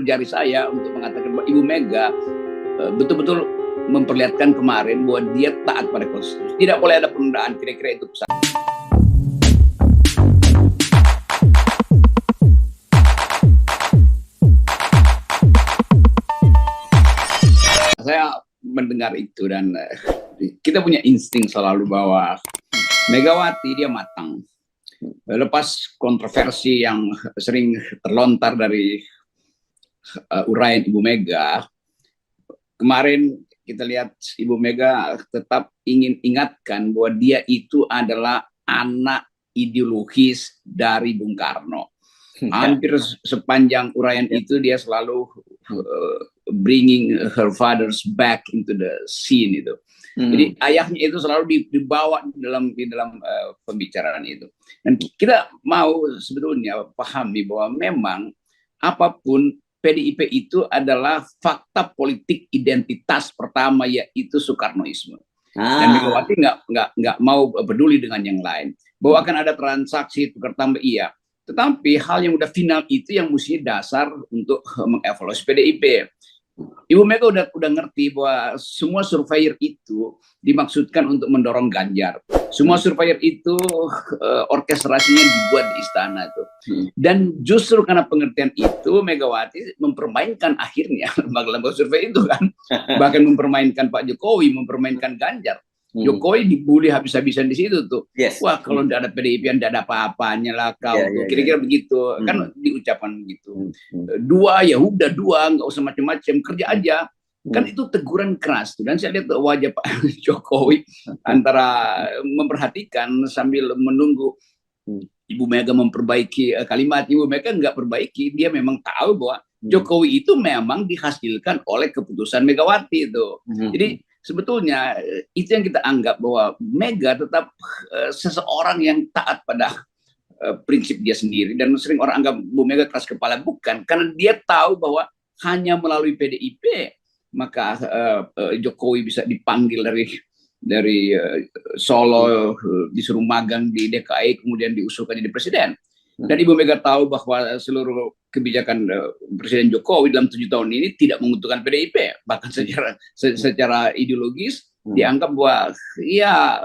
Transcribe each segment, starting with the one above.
jari saya untuk mengatakan bahwa Ibu Mega betul-betul memperlihatkan kemarin bahwa dia taat pada konstitusi. Tidak boleh ada penundaan, kira-kira itu pesan. Saya mendengar itu dan kita punya insting selalu bahwa Megawati dia matang. Lepas kontroversi yang sering terlontar dari uraian Ibu Mega, kemarin kita lihat Ibu Mega tetap ingin ingatkan bahwa dia itu adalah anak ideologis dari Bung Karno. Hampir sepanjang uraian itu dia selalu bringing her fathers back into the scene itu. Jadi ayahnya itu selalu dibawa di dalam pembicaraan itu. Dan kita mau sebetulnya pahami bahwa memang apapun PDIP itu adalah fakta politik identitas pertama, yaitu Soekarnoisme. Dan Megawati nggak mau peduli dengan yang lain. Bahwa akan ada transaksi tukar tambah, iya. Tetapi hal yang udah final itu yang mestinya dasar untuk mengevaluasi PDIP. Ibu Mega udah ngerti bahwa semua surveyor itu dimaksudkan untuk mendorong Ganjar. Semua surveyor itu orkestrasinya dibuat di istana itu. Dan justru karena pengertian itu Megawati mempermainkan akhirnya lembaga-lembaga survei itu kan. Bahkan mempermainkan Pak Jokowi, mempermainkan Ganjar. Jokowi dibully habis-habisan di situ tuh. Wah, kalau tidak ada PDIP tidak ada apa-apanya lah kau. Kira-kira begitu. Kan diucapkan begitu. Dua ya udah dua, nggak usah macam-macam, kerja aja. Kan itu teguran keras tuh. Dan saya lihat wajah Pak Jokowi antara memperhatikan sambil menunggu Ibu Mega memperbaiki kalimat. Ibu Mega nggak perbaiki, dia memang tahu bahwa Jokowi itu memang dihasilkan oleh keputusan Megawati itu. Jadi sebetulnya itu yang kita anggap bahwa Mega tetap seseorang yang taat pada prinsip dia sendiri, dan sering orang anggap Bu Mega keras kepala. Bukan, karena dia tahu bahwa hanya melalui PDIP maka Jokowi bisa dipanggil dari Solo, disuruh magang di DKI, kemudian diusulkan jadi presiden. Dan Ibu Mega tahu bahwa seluruh kebijakan Presiden Jokowi dalam 7 tahun ini tidak menguntungkan PDIP. Bahkan secara ideologis dianggap bahwa ya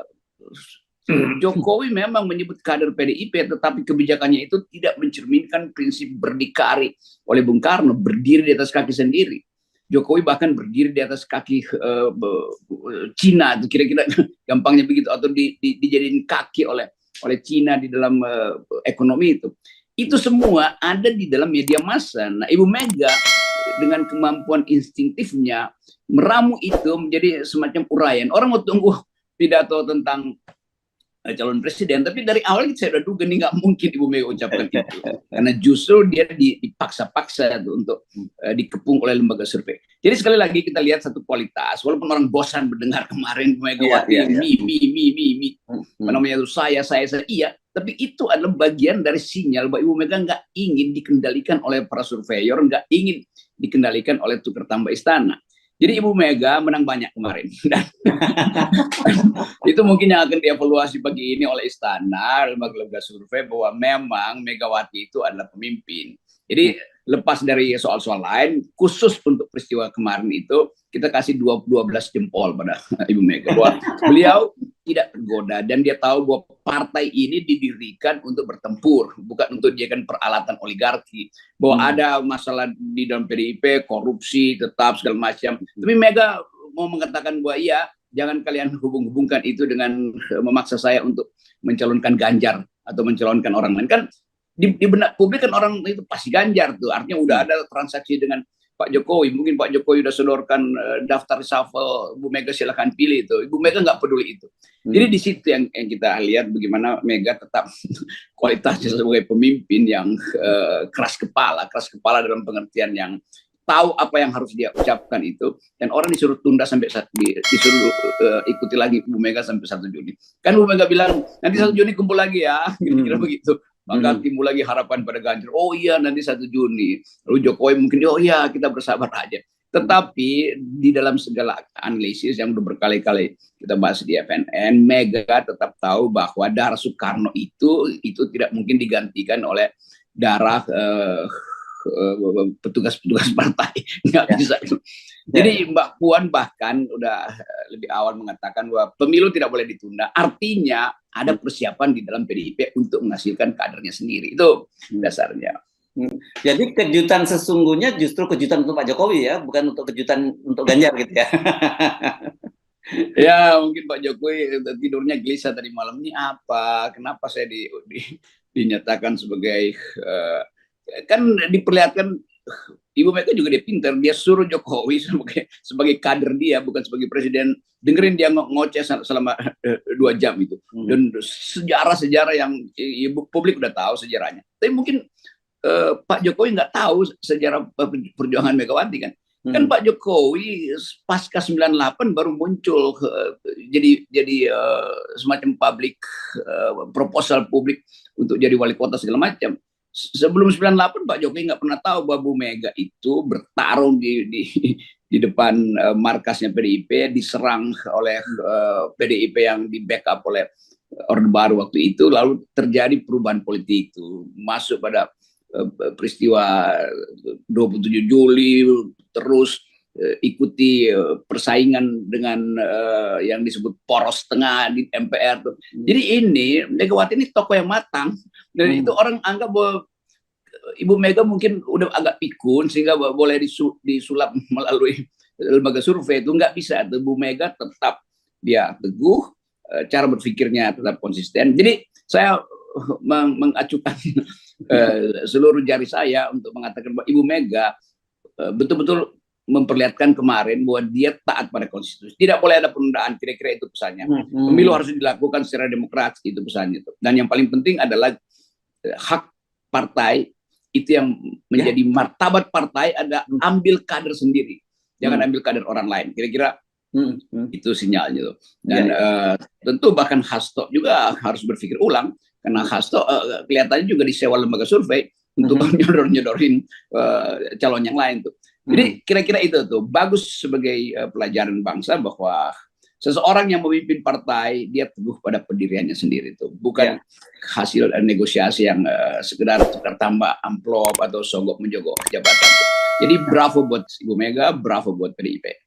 Jokowi memang menyebut kader PDIP, tetapi kebijakannya itu tidak mencerminkan prinsip berdikari oleh Bung Karno, berdiri di atas kaki sendiri. Jokowi bahkan berdiri di atas kaki Cina, kira-kira gampangnya begitu, atau dijadiin kaki oleh Cina di dalam ekonomi itu. Itu semua ada di dalam media massa. Nah, Ibu Mega dengan kemampuan instingtifnya meramu itu menjadi semacam uraian. Orang mau tunggu pidato tentang calon presiden, tapi dari awal saya udah duga nih nggak mungkin Ibu Mega ucapkan itu, karena justru dia dipaksa-paksa untuk dikepung oleh lembaga survei. Jadi sekali lagi kita lihat satu kualitas, walaupun orang bosan mendengar kemarin Bu Megawati mi, apa namanya itu saya, iya, tapi itu adalah bagian dari sinyal bahwa Ibu Mega nggak ingin dikendalikan oleh para surveyor, nggak ingin dikendalikan oleh tukar tambah istana. Jadi Ibu Mega menang banyak kemarin. Itu mungkin yang akan dievaluasi pagi ini oleh istana, lembaga-lembaga survei, bahwa memang Megawati itu adalah pemimpin. Jadi lepas dari soal-soal lain, khusus untuk peristiwa kemarin itu, kita kasih 12 jempol pada Ibu Mega. Bahwa beliau tidak tergoda, dan dia tahu bahwa partai ini didirikan untuk bertempur, bukan untuk dijadikan peralatan oligarki. Bahwa ada masalah di dalam PDIP, korupsi, tetap segala macam. Tapi Mega mau mengatakan bahwa iya, jangan kalian hubung-hubungkan itu dengan memaksa saya untuk mencalonkan Ganjar atau mencalonkan orang lain. Kan di benak publik kan orang itu pasti Ganjar tuh, artinya udah ada transaksi dengan Pak Jokowi. Mungkin Pak Jokowi udah sodorkan daftar reshuffle, Bu Mega silahkan pilih itu. Ibu Mega nggak peduli itu. Jadi di situ yang kita lihat bagaimana Mega tetap kualitasnya sebagai pemimpin yang keras kepala dalam pengertian yang tahu apa yang harus dia ucapkan itu, dan orang disuruh tunda sampai disuruh ikuti lagi Bu Mega sampai 1 Juni. Kan Bu Mega bilang nanti 1 Juni kumpul lagi ya, kira-kira begitu. Maka timbul lagi harapan pada Ganjar. Oh iya, nanti 1 Juni. Lalu Jokowi mungkin, oh iya kita bersabar aja. Tetapi di dalam segala analisis yang udah berkali-kali kita bahas di FNN, Mega tetap tahu bahwa darah Soekarno itu tidak mungkin digantikan oleh darah petugas-petugas partai, nggak bisa. Jadi Mbak Puan bahkan udah lebih awal mengatakan bahwa pemilu tidak boleh ditunda. Artinya ada persiapan di dalam PDIP untuk menghasilkan kadernya sendiri. Itu dasarnya. Jadi kejutan sesungguhnya justru kejutan untuk Pak Jokowi ya, bukan untuk kejutan untuk Ganjar gitu ya. Ya mungkin Pak Jokowi tidurnya gelisah tadi malam, ini apa? Kenapa saya dinyatakan sebagai kan diperlihatkan Ibu Mega juga dia pintar, dia suruh Jokowi sebagai kader dia, bukan sebagai presiden. Dengerin dia ngoceh selama 2 jam itu. Dan sejarah-sejarah yang publik udah tahu sejarahnya. Tapi mungkin Pak Jokowi nggak tahu sejarah perjuangan Megawati kan. Kan Pak Jokowi pasca 98 baru muncul jadi semacam publik proposal publik untuk jadi wali kota segala macam. Sebelum 98 Pak Jokowi nggak pernah tahu bahwa Bu Mega itu bertarung di depan markasnya PDIP, diserang oleh PDIP yang di backup oleh Orde Baru waktu itu, lalu terjadi perubahan politik itu masuk pada peristiwa 27 Juli, terus ikuti persaingan dengan yang disebut poros tengah di MPR. Jadi ini Megawati ini tokoh yang matang, dan itu orang anggap bahwa Ibu Mega mungkin udah agak pikun sehingga boleh disulap melalui lembaga survei. Itu nggak bisa. Bu Mega tetap dia teguh, cara berpikirnya tetap konsisten. Jadi saya mengacukan seluruh jari saya untuk mengatakan bahwa Ibu Mega betul-betul memperlihatkan kemarin bahwa dia taat pada konstitusi. Tidak boleh ada penundaan, kira-kira itu pesannya. Pemilu harus dilakukan secara demokratis, itu pesannya. Dan yang paling penting adalah hak partai, itu yang menjadi martabat partai, ada ambil kader sendiri. Jangan ambil kader orang lain. Kira-kira itu sinyalnya. Dan tentu bahkan Hasto juga harus berpikir ulang, karena Hasto kelihatannya juga disewa lembaga survei untuk nyodorin calon yang lain tuh. Jadi kira-kira itu tuh bagus sebagai pelajaran bangsa bahwa seseorang yang memimpin partai dia teguh pada pendiriannya sendiri tuh, bukan hasil negosiasi yang sekedar tambah amplop atau sogok menjogok jabatan tuh. Jadi bravo buat Ibu Mega, bravo buat PDIP.